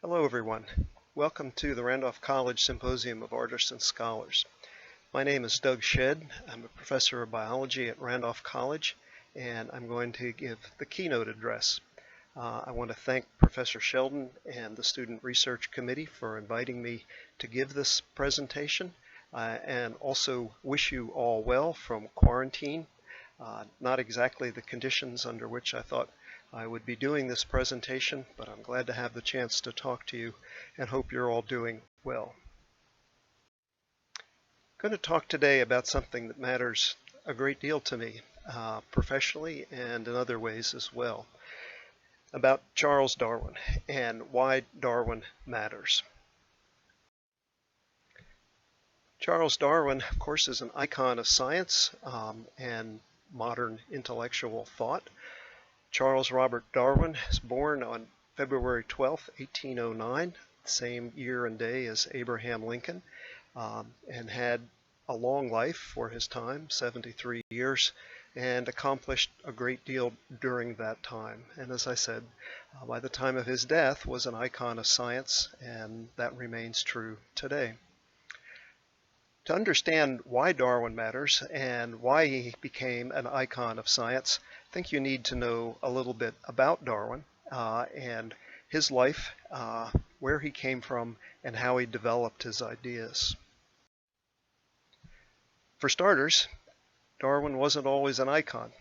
Hello everyone. Welcome to the Randolph College Symposium of Artists and Scholars. My name is Doug Shedd. I'm a professor of biology at Randolph College, and I'm going to give the keynote address. I want to thank Professor Sheldon and the Student Research Committee for inviting me to give this presentation, and also wish you all well from quarantine. Not exactly the conditions under which I thought I would be doing this presentation, but I'm glad to have the chance to talk to you and hope you're all doing well. I'm going to talk today about something that matters a great deal to me, professionally and in other ways as well, about Charles Darwin and why Darwin matters. Charles Darwin, of course, is an icon of science and modern intellectual thought. Charles Robert Darwin was born on February 12, 1809, the same year and day as Abraham Lincoln, and had a long life for his time, 73 years, and accomplished a great deal during that time. And as I said, by the time of his death was an icon of science, and that remains true today. To understand why Darwin matters and why he became an icon of science, I think you need to know a little bit about Darwin and his life, where he came from, and how he developed his ideas. For starters, Darwin wasn't always an icon,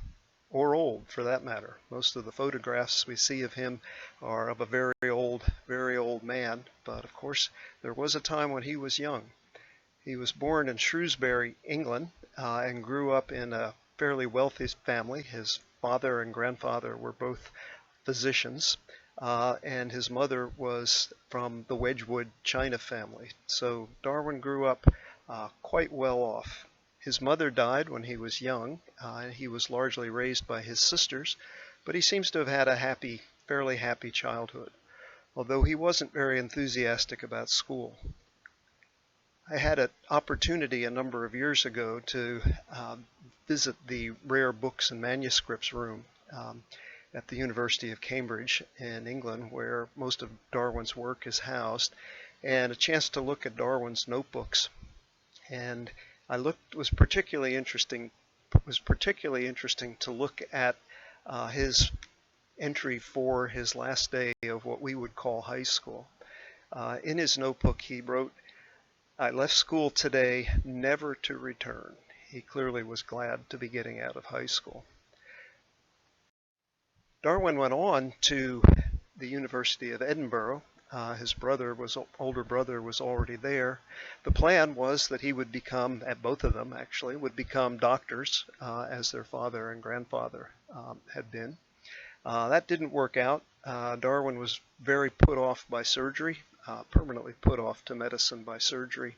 or old for that matter. Most of the photographs we see of him are of a very old man, but of course there was a time when he was young. He was born in Shrewsbury, England, and grew up in a fairly wealthy family. His father and grandfather were both physicians, and his mother was from the Wedgwood China family. So Darwin grew up quite well off. His mother died when he was young, and he was largely raised by his sisters, but he seems to have had a fairly happy childhood, although he wasn't very enthusiastic about school. I had an opportunity a number of years ago to visit the Rare Books and Manuscripts room at the University of Cambridge in England, where most of Darwin's work is housed, and a chance to look at Darwin's notebooks. And it was particularly interesting to look at his entry for his last day of what we would call high school. In his notebook, he wrote, "I left school today never to return." He clearly was glad to be getting out of high school. Darwin went on to the University of Edinburgh. His older brother was already there. The plan was that he would become, both of them actually, would become doctors, as their father and grandfather had been. That didn't work out. Darwin was very put off by surgery. Permanently put off to medicine by surgery,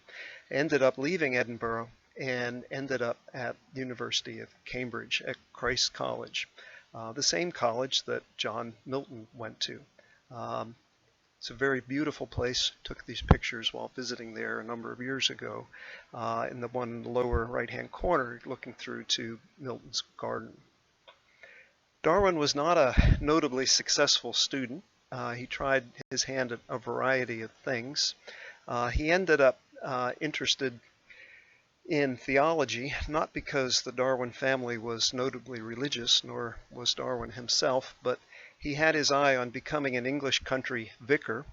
ended up leaving Edinburgh and ended up at the University of Cambridge at Christ's College, the same college that John Milton went to. It's a very beautiful place. Took these pictures while visiting there a number of years ago, in the one in the lower right-hand corner looking through to Milton's garden. Darwin was not a notably successful student. He tried his hand at a variety of things. He ended up interested in theology, not because the Darwin family was notably religious, nor was Darwin himself, but he had his eye on becoming an English country vicar,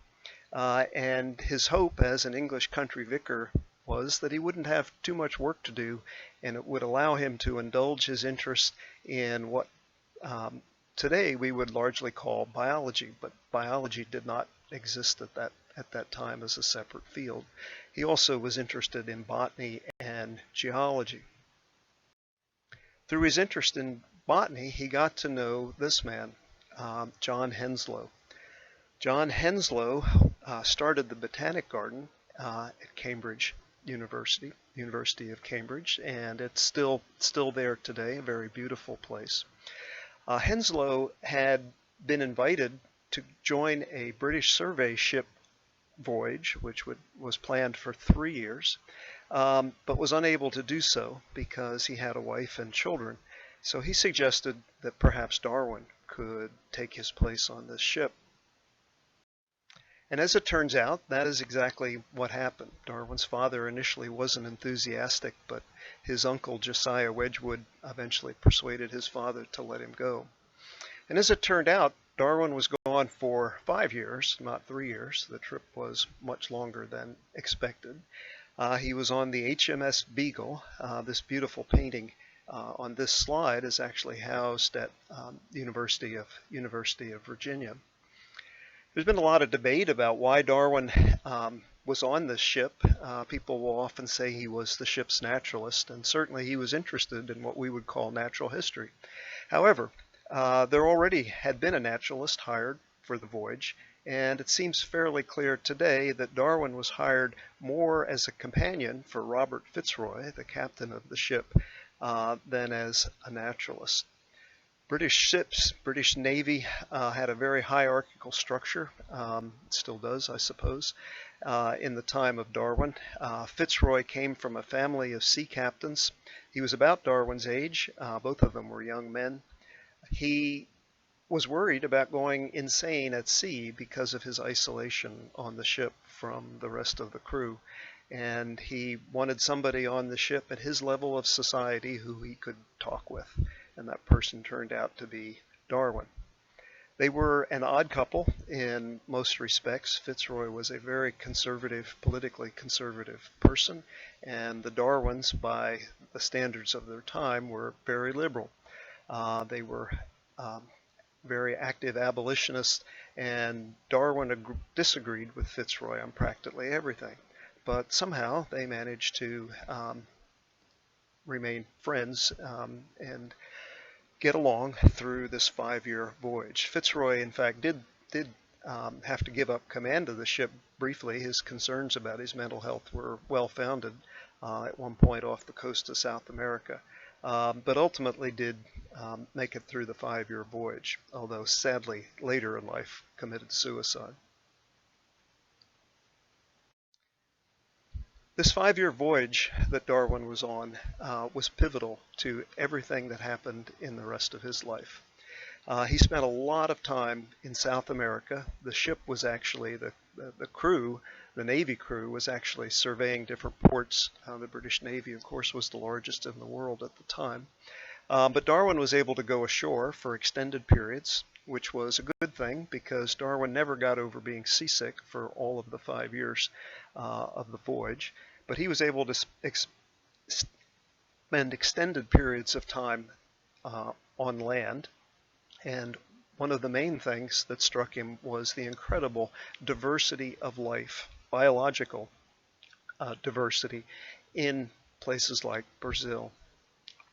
and his hope as an English country vicar was that he wouldn't have too much work to do, and it would allow him to indulge his interest in what today we would largely call biology, but biology did not exist at that time as a separate field. He also was interested in botany and geology. Through his interest in botany, he got to know this man, John Henslow. John Henslow started the Botanic Garden at Cambridge University of Cambridge, and it's still there today, a very beautiful place. Henslow had been invited to join a British survey ship voyage, which was planned for 3 years, but was unable to do so because he had a wife and children. So he suggested that perhaps Darwin could take his place on this ship. And as it turns out, that is exactly what happened. Darwin's father initially wasn't enthusiastic, but his uncle Josiah Wedgwood eventually persuaded his father to let him go. And as it turned out, Darwin was gone for 5 years, not 3 years. The trip was much longer than expected. He was on the HMS Beagle. This beautiful painting on this slide is actually housed at University of Virginia. There's been a lot of debate about why Darwin was on this ship. People will often say he was the ship's naturalist, and certainly he was interested in what we would call natural history. However, there already had been a naturalist hired for the voyage, and it seems fairly clear today that Darwin was hired more as a companion for Robert Fitzroy, the captain of the ship, than as a naturalist. British ships, British Navy, had a very hierarchical structure. It still does, I suppose, in the time of Darwin. Fitzroy came from a family of sea captains. He was about Darwin's age. Both of them were young men. He was worried about going insane at sea because of his isolation on the ship from the rest of the crew. And he wanted somebody on the ship at his level of society who he could talk with. And that person turned out to be Darwin. They were an odd couple in most respects. Fitzroy was a very conservative, politically conservative person, and the Darwins, by the standards of their time, were very liberal. They were very active abolitionists, and Darwin disagreed with Fitzroy on practically everything. But somehow they managed to remain friends and get along through this 5-year voyage. Fitzroy, in fact, did have to give up command of the ship briefly. His concerns about his mental health were well-founded at one point off the coast of South America, but ultimately did make it through the 5-year voyage, although sadly later in life committed suicide. This 5-year voyage that Darwin was on was pivotal to everything that happened in the rest of his life. He spent a lot of time in South America. The ship was actually, the crew, the Navy crew, was actually surveying different ports. The British Navy, of course, was the largest in the world at the time. But Darwin was able to go ashore for extended periods, which was a good thing because Darwin never got over being seasick for all of the 5 years of the voyage. But he was able to spend extended periods of time on land. And one of the main things that struck him was the incredible diversity of life, biological diversity in places like Brazil.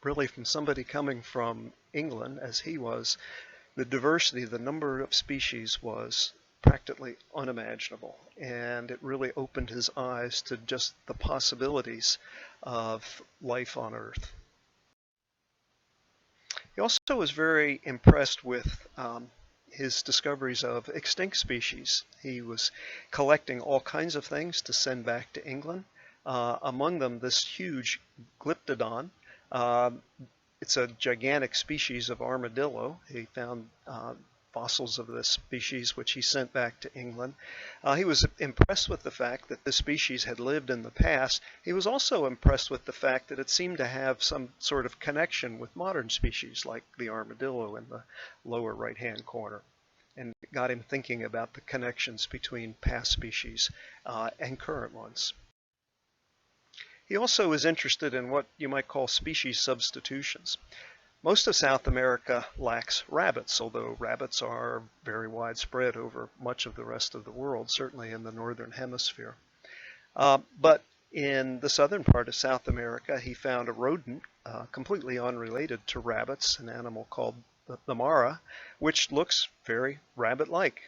Really, from somebody coming from England, as he was, the diversity, the number of species was practically unimaginable, and it really opened his eyes to just the possibilities of life on Earth. He also was very impressed with his discoveries of extinct species. He was collecting all kinds of things to send back to England, among them this huge glyptodon. It's a gigantic species of armadillo. He found fossils of this species, which he sent back to England. He was impressed with the fact that this species had lived in the past. He was also impressed with the fact that it seemed to have some sort of connection with modern species, like the armadillo in the lower right-hand corner. And it got him thinking about the connections between past species and current ones. He also was interested in what you might call species substitutions. Most of South America lacks rabbits, although rabbits are very widespread over much of the rest of the world, certainly in the northern hemisphere. But in the southern part of South America, he found a rodent completely unrelated to rabbits, an animal called the mara, which looks very rabbit-like.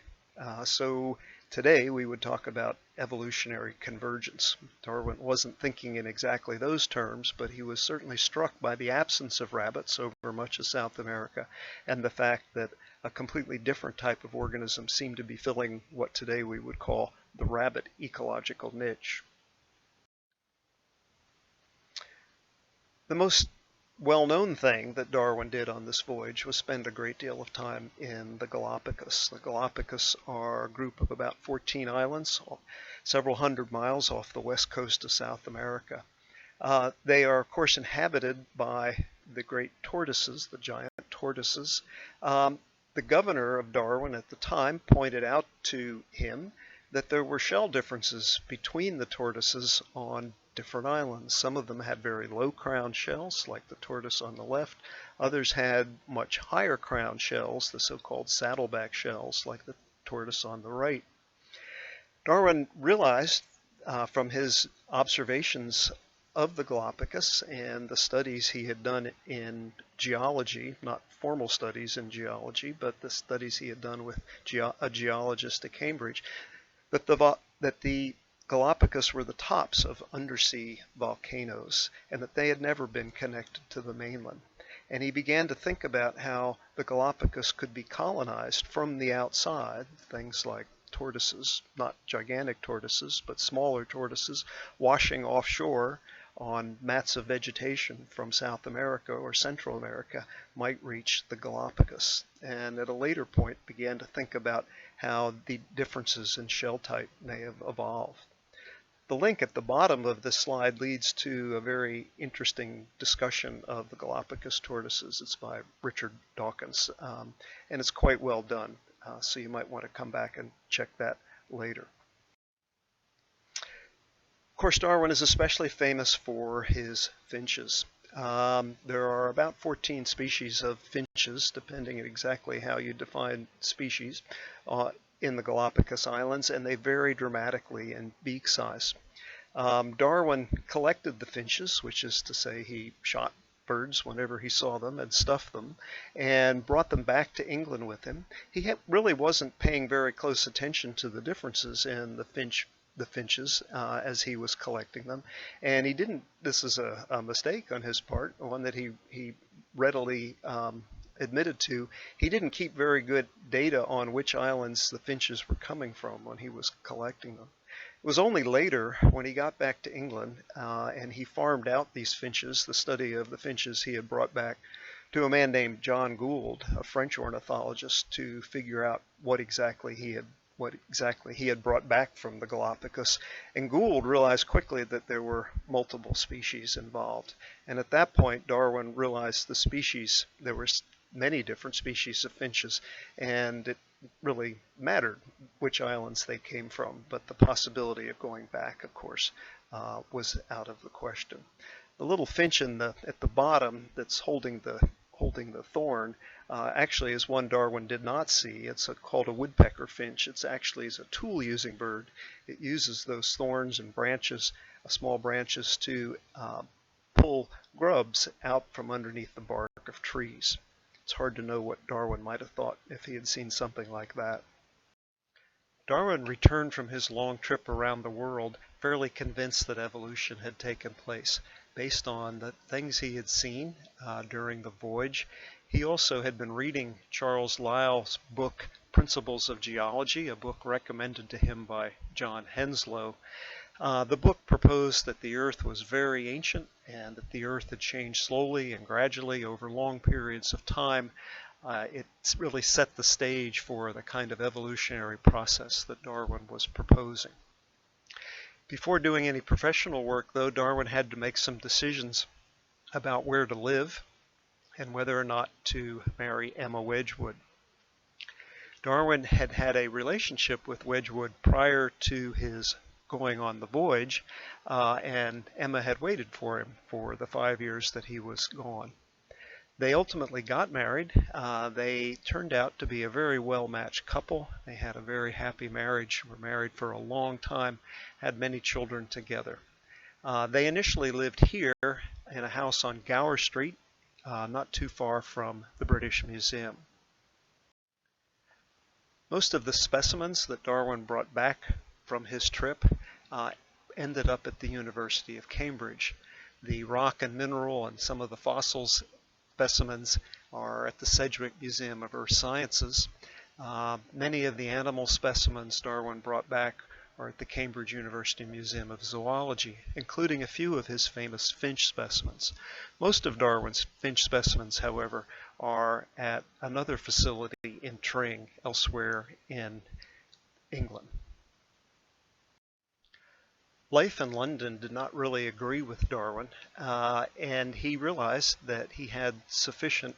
So today we would talk about evolutionary convergence. Darwin wasn't thinking in exactly those terms, but he was certainly struck by the absence of rabbits over much of South America and the fact that a completely different type of organism seemed to be filling what today we would call the rabbit ecological niche. The most well-known thing that Darwin did on this voyage was spend a great deal of time in the Galapagos. The Galapagos are a group of about 14 islands, several hundred miles off the west coast of South America. They are, of course, inhabited by the great tortoises, the giant tortoises. The governor of Darwin at the time pointed out to him that there were shell differences between the tortoises on different islands. Some of them had very low crown shells, like the tortoise on the left. Others had much higher crown shells, the so-called saddleback shells, like the tortoise on the right. Darwin realized from his observations of the Galapagos and the studies he had done in geology, not formal studies in geology, but the studies he had done with a geologist at Cambridge, that the Galapagos were the tops of undersea volcanoes and that they had never been connected to the mainland. And he began to think about how the Galapagos could be colonized from the outside, things like tortoises, not gigantic tortoises, but smaller tortoises, washing offshore on mats of vegetation from South America or Central America might reach the Galapagos. And at a later point began to think about how the differences in shell type may have evolved. The link at the bottom of this slide leads to a very interesting discussion of the Galapagos tortoises. It's by Richard Dawkins, and it's quite well done. So you might want to come back and check that later. Of course, Darwin is especially famous for his finches. There are about 14 species of finches, depending on exactly how you define species, in the Galapagos Islands, and they vary dramatically in beak size. Darwin collected the finches, which is to say he shot birds whenever he saw them and stuffed them, and brought them back to England with him. He really wasn't paying very close attention to the differences in the finches as he was collecting them, and he didn't. This is a mistake on his part, one that he readily admitted to. He didn't keep very good data on which islands the finches were coming from when he was collecting them. It was only later, when he got back to England and he farmed out these finches, the study of the finches he had brought back, to a man named John Gould, a French ornithologist, to figure out what exactly he had brought back from the Galapagos. And Gould realized quickly that there were multiple species involved. And at that point, Darwin realized there were many different species of finches, and it really mattered which islands they came from, but the possibility of going back, of course, was out of the question. The little finch at the bottom that's holding the thorn actually is one Darwin did not see. It's called a woodpecker finch. It's actually a tool-using bird. It uses those thorns and branches, small branches, to pull grubs out from underneath the bark of trees. It's hard to know what Darwin might have thought if he had seen something like that. Darwin returned from his long trip around the world fairly convinced that evolution had taken place based on the things he had seen during the voyage. He also had been reading Charles Lyell's book, Principles of Geology, a book recommended to him by John Henslow. The book proposed that the Earth was very ancient and that the Earth had changed slowly and gradually over long periods of time. It really set the stage for the kind of evolutionary process that Darwin was proposing. Before doing any professional work, though, Darwin had to make some decisions about where to live and whether or not to marry Emma Wedgwood. Darwin had had a relationship with Wedgwood prior to his going on the voyage, and Emma had waited for him for the 5 years that he was gone. They ultimately got married. They turned out to be a very well-matched couple. They had a very happy marriage, were married for a long time, had many children together. They initially lived here in a house on Gower Street, not too far from the British Museum. Most of the specimens that Darwin brought back from his trip ended up at the University of Cambridge. The rock and mineral and some of the fossils specimens are at the Sedgwick Museum of Earth Sciences. Many of the animal specimens Darwin brought back are at the Cambridge University Museum of Zoology, including a few of his famous finch specimens. Most of Darwin's finch specimens, however, are at another facility in Tring, elsewhere in England. Life in London did not really agree with Darwin, and he realized that he had sufficient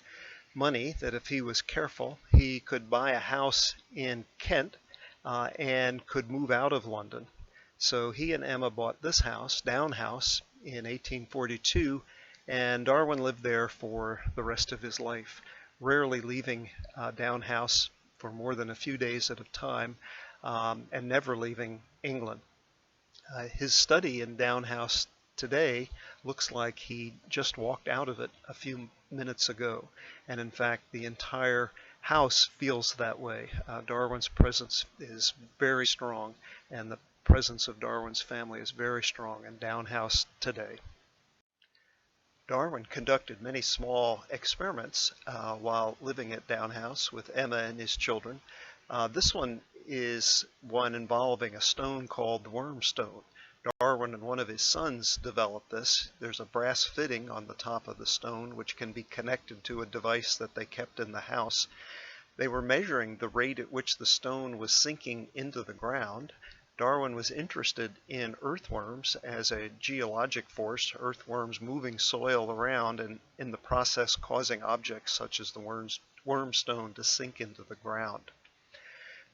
money that if he was careful, he could buy a house in Kent and could move out of London. So he and Emma bought this house, Down House, in 1842, and Darwin lived there for the rest of his life, rarely leaving Down House for more than a few days at a time, and never leaving England. His study in Down House today looks like he just walked out of it a few minutes ago, and in fact the entire house feels that way. Darwin's presence is very strong, and the presence of Darwin's family is very strong in Down House today. Darwin conducted many small experiments while living at Down House with Emma and his children. This one is one involving a stone called the worm stone. Darwin and one of his sons developed this. There's a brass fitting on the top of the stone which can be connected to a device that they kept in the house. They were measuring the rate at which the stone was sinking into the ground. Darwin was interested in earthworms as a geologic force, earthworms moving soil around and in the process causing objects such as the worm stone to sink into the ground.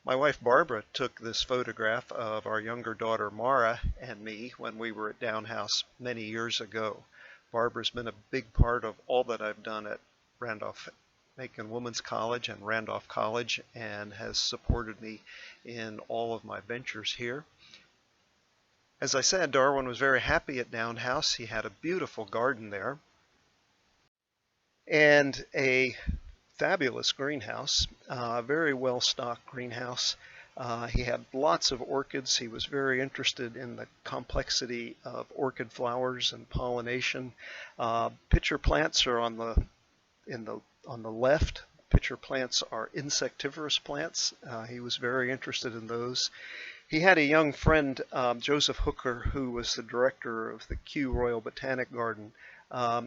My wife Barbara took this photograph of our younger daughter Mara and me when we were at Down House many years ago. Barbara's been a big part of all that I've done at Randolph-Macon Women's College and Randolph College, and has supported me in all of my ventures here. As I said, Darwin was very happy at Down House. He had a beautiful garden there and a fabulous greenhouse, very well-stocked greenhouse. He had lots of orchids. He was very interested in the complexity of orchid flowers and pollination. Pitcher plants are on the left. Pitcher plants are insectivorous plants. He was very interested in those. He had a young friend, Joseph Hooker, who was the director of the Kew Royal Botanic Garden,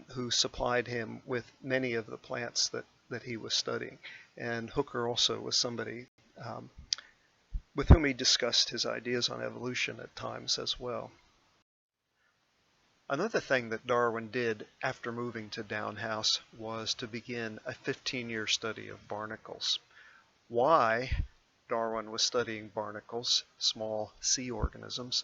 who supplied him with many of the plants that he was studying. And Hooker also was somebody with whom he discussed his ideas on evolution at times as well. Another thing that Darwin did after moving to Down House was to begin a 15-year study of barnacles. Why Darwin was studying barnacles, small sea organisms,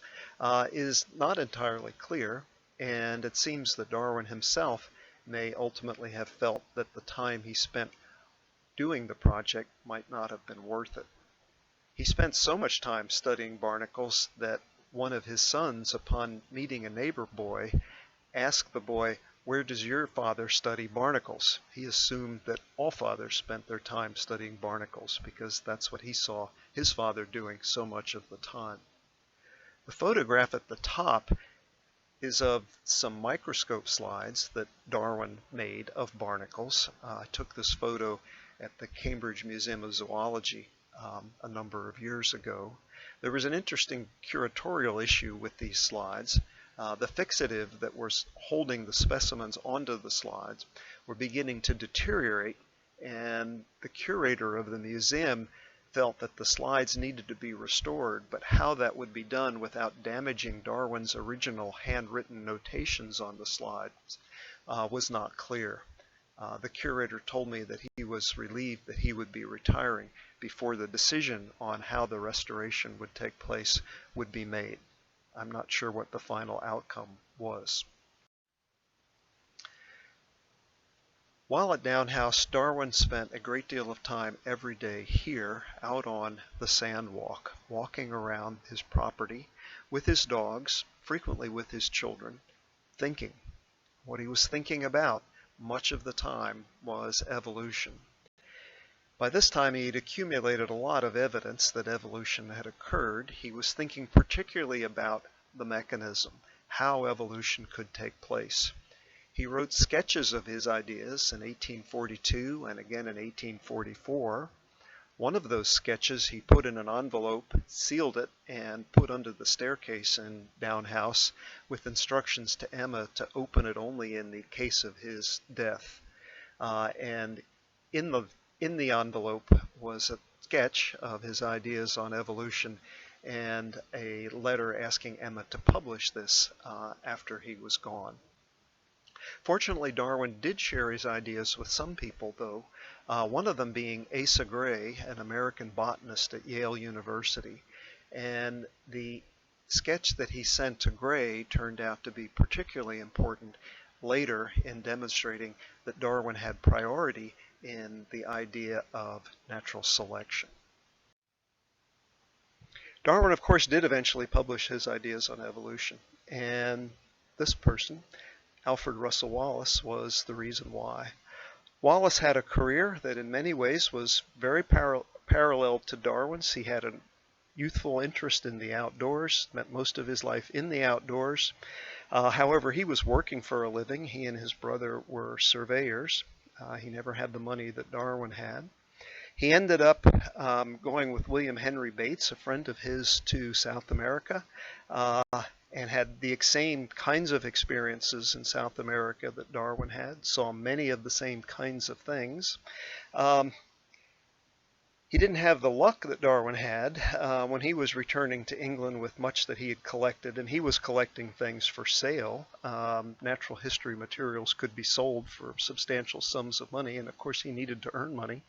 is not entirely clear, and it seems that Darwin himself may ultimately have felt that the time he spent doing the project might not have been worth it. He spent so much time studying barnacles that one of his sons, upon meeting a neighbor boy, asked the boy, "Where does your father study barnacles?" He assumed that all fathers spent their time studying barnacles because that's what he saw his father doing so much of the time. The photograph at the top is of some microscope slides that Darwin made of barnacles. I took this photo at the Cambridge Museum of Zoology a number of years ago. There was an interesting curatorial issue with these slides. The fixative that was holding the specimens onto the slides were beginning to deteriorate, and the curator of the museum felt that the slides needed to be restored, but how that would be done without damaging Darwin's original handwritten notations on the slides was not clear. The curator told me that he was relieved that he would be retiring before the decision on how the restoration would take place would be made. I'm not sure what the final outcome was. While at Down House, Darwin spent a great deal of time every day here out on the sand walk, walking around his property with his dogs, frequently with his children, thinking. What he was thinking about much of the time was evolution. By this time he had accumulated a lot of evidence that evolution had occurred. He was thinking particularly about the mechanism, how evolution could take place. He wrote sketches of his ideas in 1842 and again in 1844. One of those sketches he put in an envelope, sealed it, and put under the staircase in Down House with instructions to Emma to open it only in the case of his death. And in the envelope was a sketch of his ideas on evolution and a letter asking Emma to publish this after he was gone. Fortunately, Darwin did share his ideas with some people, though, one of them being Asa Gray, an American botanist at Yale University. And the sketch that he sent to Gray turned out to be particularly important later in demonstrating that Darwin had priority in the idea of natural selection. Darwin, of course, did eventually publish his ideas on evolution, and this person, Alfred Russel Wallace, was the reason why. Wallace had a career that in many ways was very parallel to Darwin's. He had a youthful interest in the outdoors, spent most of his life in the outdoors. However, he was working for a living. He and his brother were surveyors. He never had the money that Darwin had. He ended up going with William Henry Bates, a friend of his, to South America, and had the same kinds of experiences in South America that Darwin had, saw many of the same kinds of things. He didn't have the luck that Darwin had when he was returning to England with much that he had collected, and he was collecting things for sale. Natural history materials could be sold for substantial sums of money, and of course he needed to earn money.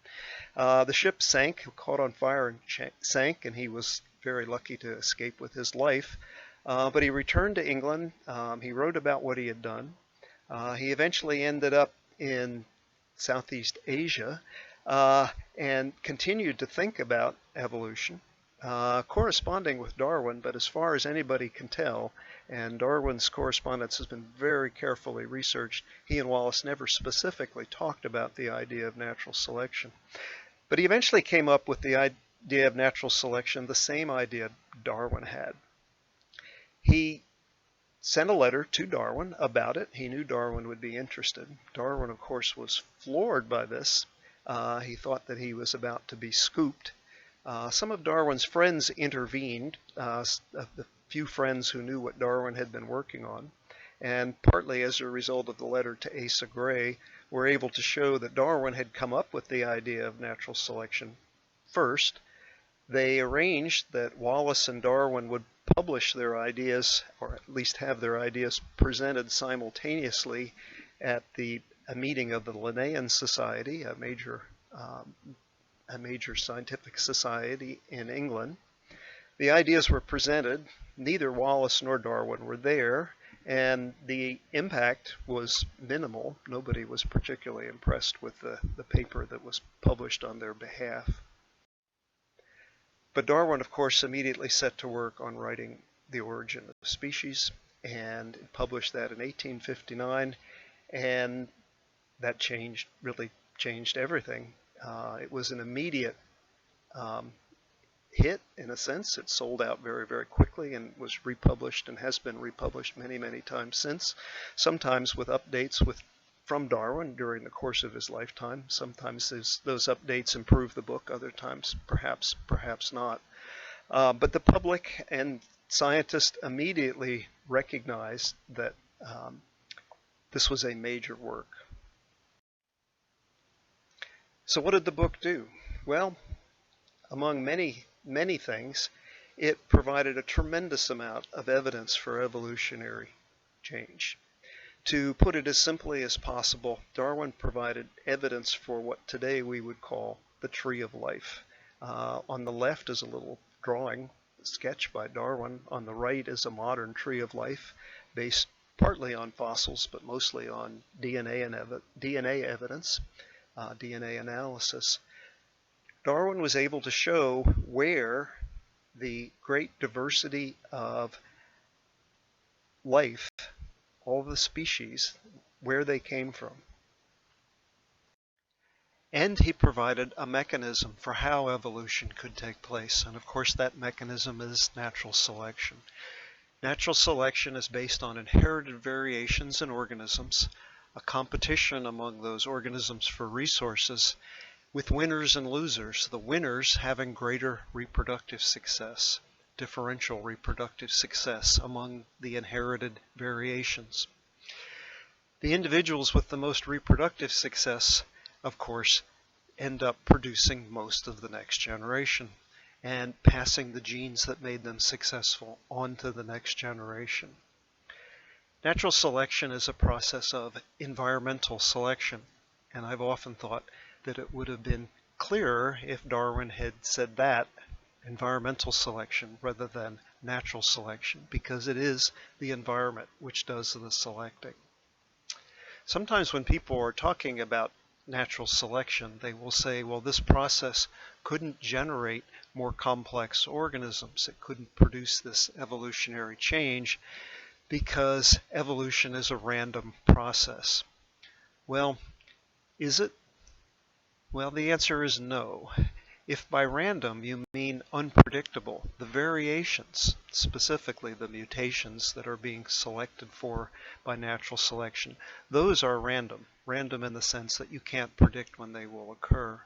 The ship sank, caught on fire and sank, and he was very lucky to escape with his life. But he returned to England. He wrote about what he had done. He eventually ended up in Southeast Asia and continued to think about evolution, corresponding with Darwin, but as far as anybody can tell, and Darwin's correspondence has been very carefully researched, he and Wallace never specifically talked about the idea of natural selection. But he eventually came up with the idea of natural selection, the same idea Darwin had. He sent a letter to Darwin about it. He knew Darwin would be interested. Darwin, of course, was floored by this. He thought that he was about to be scooped. Some of Darwin's friends intervened, the few friends who knew what Darwin had been working on, and partly as a result of the letter to Asa Gray, were able to show that Darwin had come up with the idea of natural selection first. They arranged that Wallace and Darwin would publish their ideas, or at least have their ideas presented simultaneously at a meeting of the Linnaean Society, a major scientific society in England. The ideas were presented. Neither Wallace nor Darwin were there, and the impact was minimal. Nobody was particularly impressed with the paper that was published on their behalf. But Darwin, of course, immediately set to work on writing The Origin of Species, and published that in 1859, and that really changed everything. It was an immediate hit, in a sense. It sold out very, very quickly and was republished and has been republished many, many times since, sometimes with updates from Darwin during the course of his lifetime. Sometimes those updates improve the book, other times perhaps not. But the public and scientists immediately recognized that this was a major work. So what did the book do? Well, among many, many things, it provided a tremendous amount of evidence for evolutionary change. To put it as simply as possible, Darwin provided evidence for what today we would call the tree of life. On the left is a little drawing, sketch by Darwin. On the right is a modern tree of life based partly on fossils, but mostly on DNA evidence, DNA analysis. Darwin was able to show where the great diversity of life, all the species, where they came from. And he provided a mechanism for how evolution could take place. And of course that mechanism is natural selection. Natural selection is based on inherited variations in organisms, a competition among those organisms for resources, with winners and losers, the winners having greater reproductive success, differential reproductive success among the inherited variations. The individuals with the most reproductive success, of course, end up producing most of the next generation and passing the genes that made them successful on to the next generation. Natural selection is a process of environmental selection, and I've often thought that it would have been clearer if Darwin had said that, environmental selection, rather than natural selection, because it is the environment which does the selecting. Sometimes when people are talking about natural selection, they will say, well, this process couldn't generate more complex organisms. It couldn't produce this evolutionary change because evolution is a random process. Well, is it? Well, the answer is no. If by random you mean unpredictable, the variations, specifically the mutations that are being selected for by natural selection, those are random. Random in the sense that you can't predict when they will occur.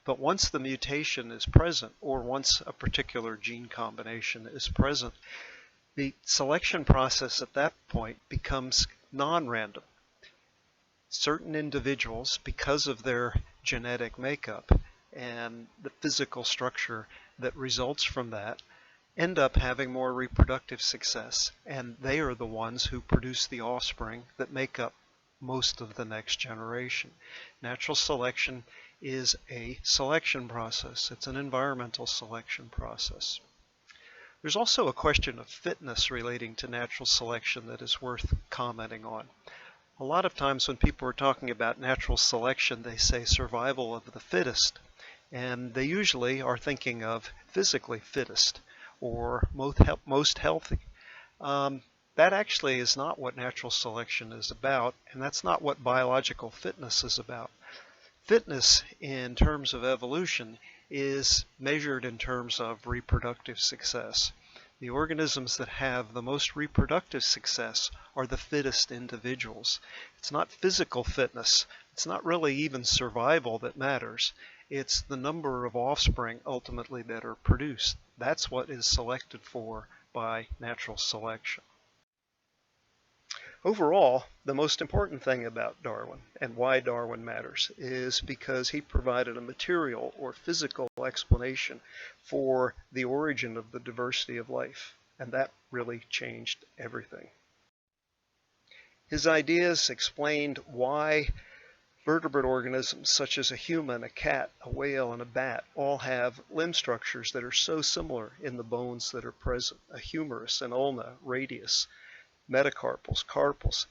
But once the mutation is present, or once a particular gene combination is present, the selection process at that point becomes non-random. Certain individuals, because of their genetic makeup and the physical structure that results from that, end up having more reproductive success, and they are the ones who produce the offspring that make up most of the next generation. Natural selection is a selection process. It's an environmental selection process. There's also a question of fitness relating to natural selection that is worth commenting on. A lot of times when people are talking about natural selection, they say survival of the fittest, and they usually are thinking of physically fittest or most healthy. That actually is not what natural selection is about, and that's not what biological fitness is about. Fitness in terms of evolution is measured in terms of reproductive success. The organisms that have the most reproductive success are the fittest individuals. It's not physical fitness. It's not really even survival that matters. It's the number of offspring ultimately that are produced. That's what is selected for by natural selection. Overall, the most important thing about Darwin and why Darwin matters is because he provided a material or physical explanation for the origin of the diversity of life, and that really changed everything. His ideas explained why vertebrate organisms such as a human, a cat, a whale, and a bat all have limb structures that are so similar in the bones that are present, a humerus, an ulna, radius, metacarpals, carpals.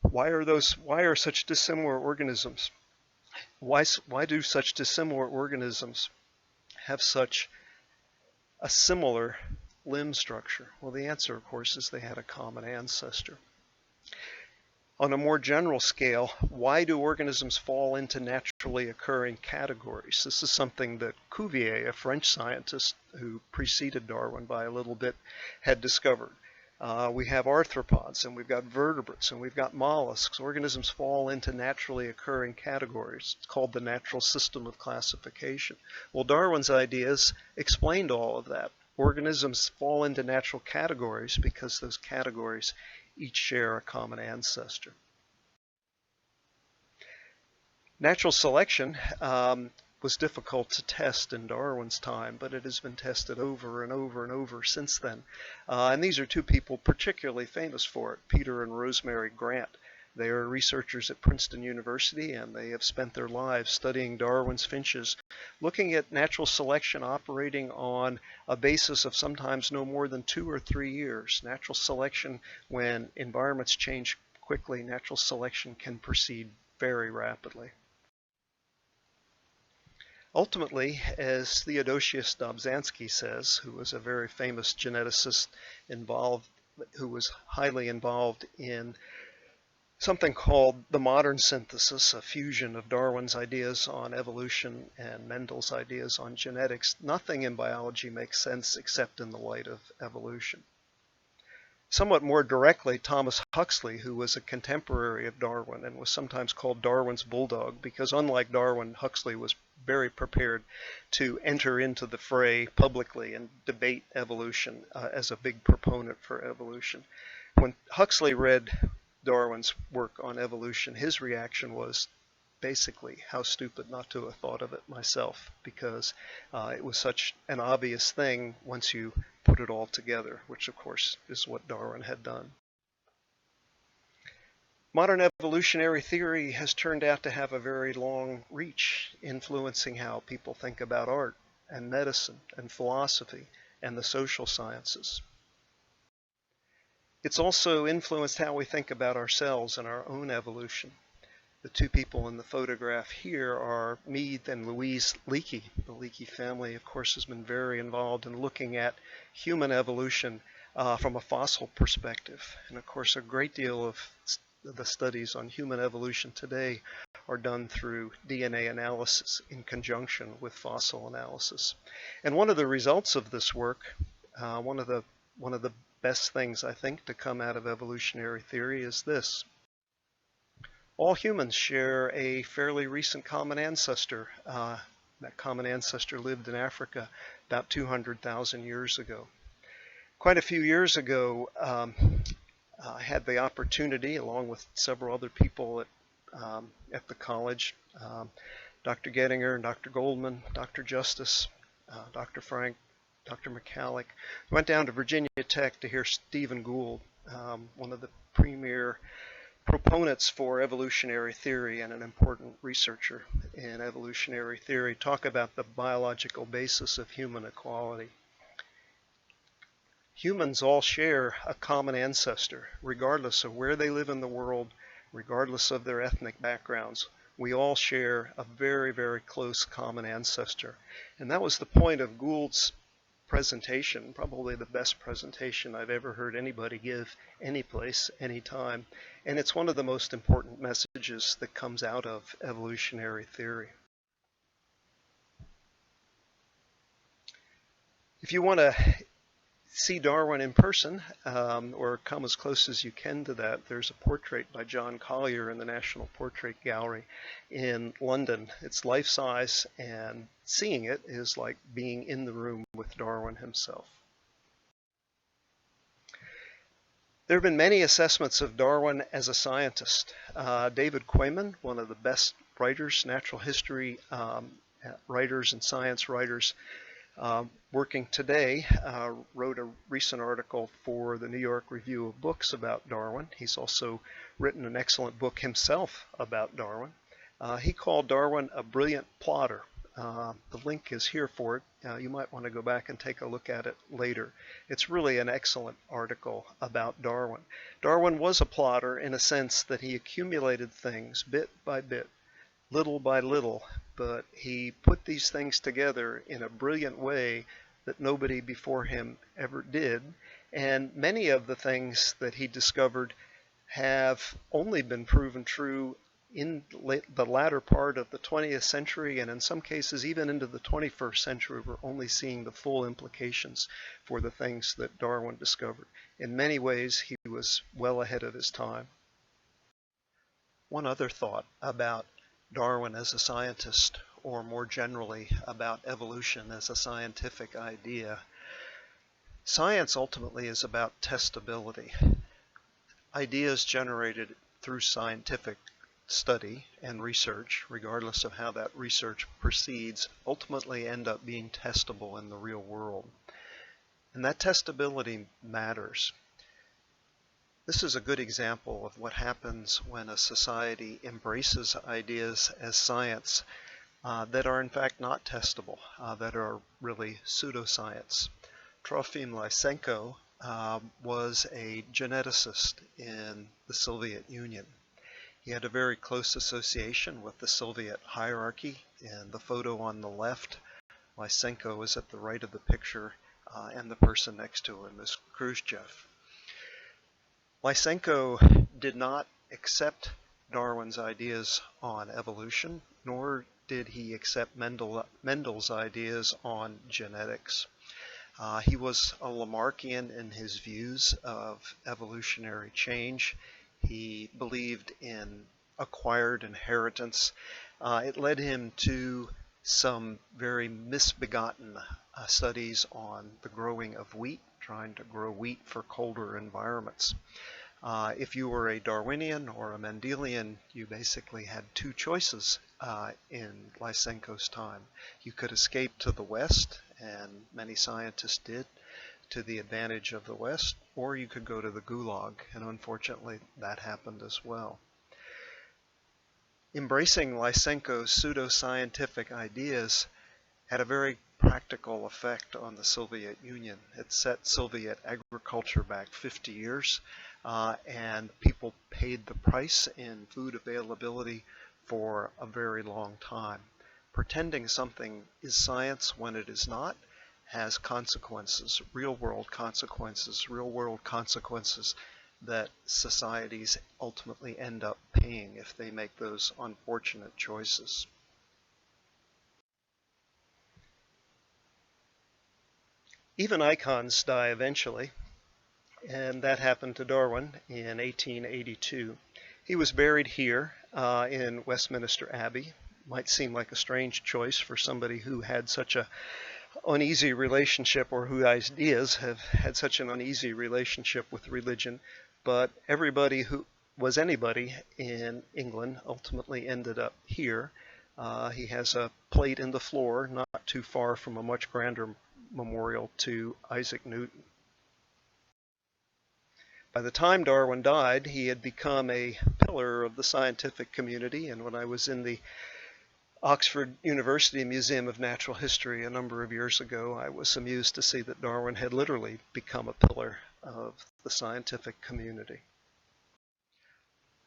Why are such dissimilar organisms? Why do such dissimilar organisms have such a similar limb structure? Well, the answer, of course, is they had a common ancestor. On a more general scale, why do organisms fall into naturally occurring categories? This is something that Cuvier, a French scientist who preceded Darwin by a little bit, had discovered. We have arthropods, and we've got vertebrates, and we've got mollusks. Organisms fall into naturally occurring categories. It's called the natural system of classification. Well, Darwin's ideas explained all of that. Organisms fall into natural categories because those categories each share a common ancestor. Natural selection was difficult to test in Darwin's time, but it has been tested over and over and over since then. And these are two people particularly famous for it, Peter and Rosemary Grant. They are researchers at Princeton University, and they have spent their lives studying Darwin's finches, looking at natural selection operating on a basis of sometimes no more than 2 or 3 years. Natural selection, when environments change quickly, natural selection can proceed very rapidly. Ultimately, as Theodosius Dobzhansky says, who was a very famous geneticist who was highly involved in something called the modern synthesis, a fusion of Darwin's ideas on evolution and Mendel's ideas on genetics, nothing in biology makes sense except in the light of evolution. Somewhat more directly, Thomas Huxley, who was a contemporary of Darwin and was sometimes called Darwin's bulldog, because unlike Darwin, Huxley was very prepared to enter into the fray publicly and debate evolution as a big proponent for evolution. When Huxley read Darwin's work on evolution, his reaction was basically how stupid not to have thought of it myself, because it was such an obvious thing once you put it all together, which of course is what Darwin had done. Modern evolutionary theory has turned out to have a very long reach, influencing how people think about art and medicine and philosophy and the social sciences. It's also influenced how we think about ourselves and our own evolution. The two people in the photograph here are Meade and Louise Leakey. The Leakey family, of course, has been very involved in looking at human evolution from a fossil perspective. And of course, a great deal of the studies on human evolution today are done through DNA analysis in conjunction with fossil analysis. And one of the results of this work, one of the best things I think to come out of evolutionary theory is this. All humans share a fairly recent common ancestor. That common ancestor lived in Africa about 200,000 years ago. Quite a few years ago, I had the opportunity, along with several other people at the college, Dr. Gettinger, Dr. Goldman, Dr. Justice, Dr. Frank, Dr. McCallick, went down to Virginia Tech to hear Stephen Gould, one of the premier proponents for evolutionary theory and an important researcher in evolutionary theory, talk about the biological basis of human equality. Humans all share a common ancestor, regardless of where they live in the world, regardless of their ethnic backgrounds. We all share a very, very close common ancestor. And that was the point of Gould's presentation, probably the best presentation I've ever heard anybody give any place, anytime. And it's one of the most important messages that comes out of evolutionary theory. If you want to see Darwin in person, or come as close as you can to that, there's a portrait by John Collier in the National Portrait Gallery in London. It's life-size, and seeing it is like being in the room with Darwin himself. There have been many assessments of Darwin as a scientist. David Quammen, one of the best writers, natural history writers and science writers, working today, wrote a recent article for the New York Review of Books about Darwin. He's also written an excellent book himself about Darwin. He called Darwin a brilliant plotter. The link is here for it. You might want to go back and take a look at it later. It's really an excellent article about Darwin. Darwin was a plotter in a sense that he accumulated things bit by bit, little by little, but he put these things together in a brilliant way that nobody before him ever did. And many of the things that he discovered have only been proven true in the latter part of the 20th century, and in some cases even into the 21st century. We're only seeing the full implications for the things that Darwin discovered. In many ways, he was well ahead of his time. One other thought about Darwin as a scientist, or more generally about evolution as a scientific idea. Science ultimately is about testability. Ideas generated through scientific study and research, regardless of how that research proceeds, ultimately end up being testable in the real world. And that testability matters. This is a good example of what happens when a society embraces ideas as science that are in fact not testable, that are really pseudoscience. Trofim Lysenko was a geneticist in the Soviet Union. He had a very close association with the Soviet hierarchy. In the photo on the left, Lysenko is at the right of the picture, and the person next to him is Khrushchev. Lysenko did not accept Darwin's ideas on evolution, nor did he accept Mendel's ideas on genetics. He was a Lamarckian in his views of evolutionary change. He believed in acquired inheritance. It led him to some very misbegotten studies on the growing of wheat, trying to grow wheat for colder environments. If you were a Darwinian or a Mendelian, you basically had two choices in Lysenko's time. You could escape to the West, and many scientists did, to the advantage of the West, or you could go to the Gulag, and unfortunately that happened as well. Embracing Lysenko's pseudoscientific ideas had a very practical effect on the Soviet Union. It set Soviet agriculture back 50 years, and people paid the price in food availability for a very long time. Pretending something is science when it is not has consequences, real-world consequences that societies ultimately end up paying if they make those unfortunate choices. Even icons die eventually, and that happened to Darwin in 1882. He was buried here in Westminster Abbey. Might seem like a strange choice for somebody who had such an uneasy relationship, or whose ideas have had such an uneasy relationship with religion, but everybody who was anybody in England ultimately ended up here. He has a plate in the floor not too far from a much grander memorial to Isaac Newton. By the time Darwin died, he had become a pillar of the scientific community, and when I was in the Oxford University Museum of Natural History a number of years ago, I was amused to see that Darwin had literally become a pillar of the scientific community.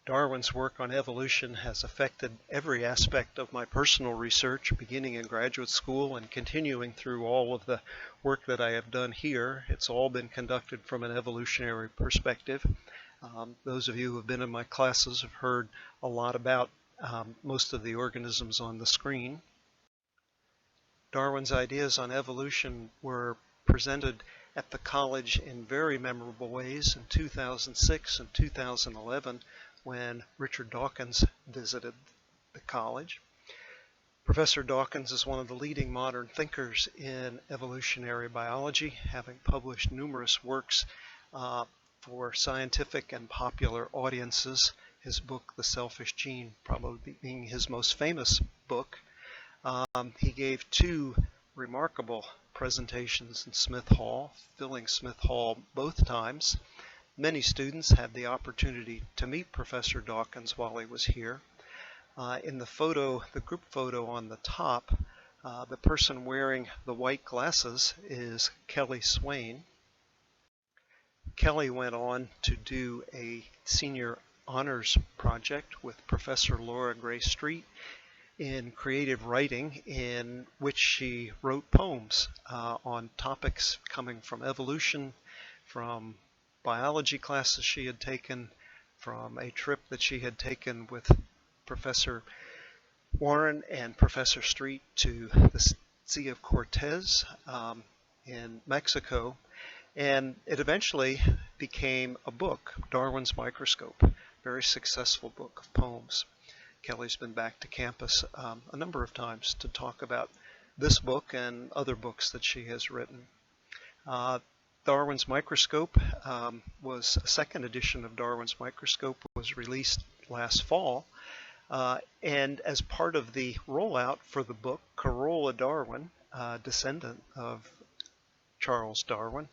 Darwin's work on evolution has affected every aspect of my personal research, beginning in graduate school and continuing through all of the work that I have done here. It's all been conducted from an evolutionary perspective. Those of you who have been in my classes have heard a lot about most of the organisms on the screen. Darwin's ideas on evolution were presented at the college in very memorable ways in 2006 and 2011 when Richard Dawkins visited the college. Professor Dawkins is one of the leading modern thinkers in evolutionary biology, having published numerous works for scientific and popular audiences. His book, The Selfish Gene, probably being his most famous book. He gave two remarkable presentations in Smith Hall, filling Smith Hall both times. Many students had the opportunity to meet Professor Dawkins while he was here. In the photo, the group photo on the top, the person wearing the white glasses is Kelly Swain. Kelly went on to do a senior honors project with Professor Laura Gray Street in creative writing, in which she wrote poems on topics coming from evolution, from biology classes she had taken, from a trip that she had taken with Professor Warren and Professor Street to the Sea of Cortez in Mexico. And it eventually became a book, Darwin's Microscope, very successful book of poems. Kelly's been back to campus a number of times to talk about this book and other books that she has written. Darwin's Microscope was a second edition of Darwin's Microscope was released last fall. And as part of the rollout for the book, Carola Darwin, descendant of Charles Darwin,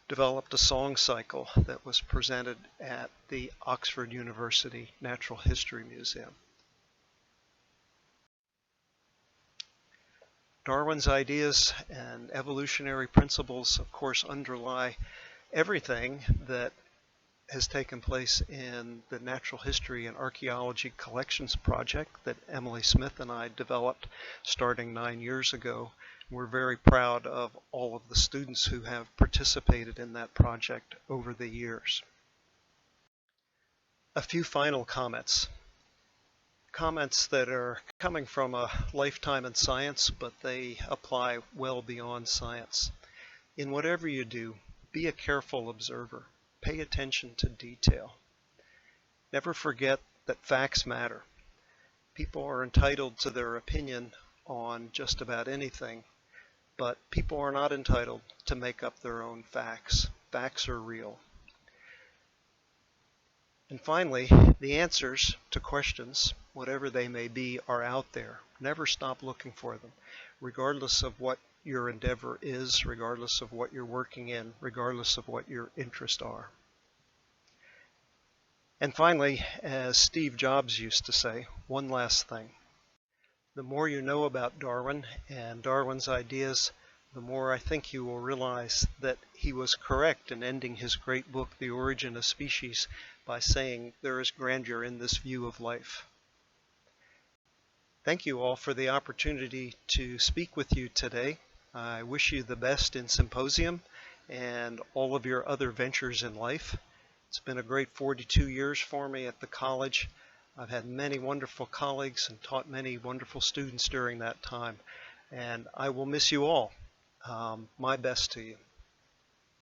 developed a song cycle that was presented at the Oxford University Natural History Museum. Darwin's ideas and evolutionary principles, of course, underlie everything that has taken place in the Natural History and Archaeology Collections project that Emily Smith and I developed starting 9 years ago. We're very proud of all of the students who have participated in that project over the years. A few final comments. Comments that are coming from a lifetime in science, but they apply well beyond science. In whatever you do, be a careful observer. Pay attention to detail. Never forget that facts matter. People are entitled to their opinion on just about anything, but people are not entitled to make up their own facts. Facts are real. And finally, the answers to questions, whatever they may be, are out there. Never stop looking for them, regardless of what your endeavor is, regardless of what you're working in, regardless of what your interests are. And finally, as Steve Jobs used to say, one last thing. The more you know about Darwin and Darwin's ideas, the more I think you will realize that he was correct in ending his great book, The Origin of Species, by saying there is grandeur in this view of life. Thank you all for the opportunity to speak with you today. I wish you the best in Symposium and all of your other ventures in life. It's been a great 42 years for me at the college. I've had many wonderful colleagues and taught many wonderful students during that time, and I will miss you all. My best to you.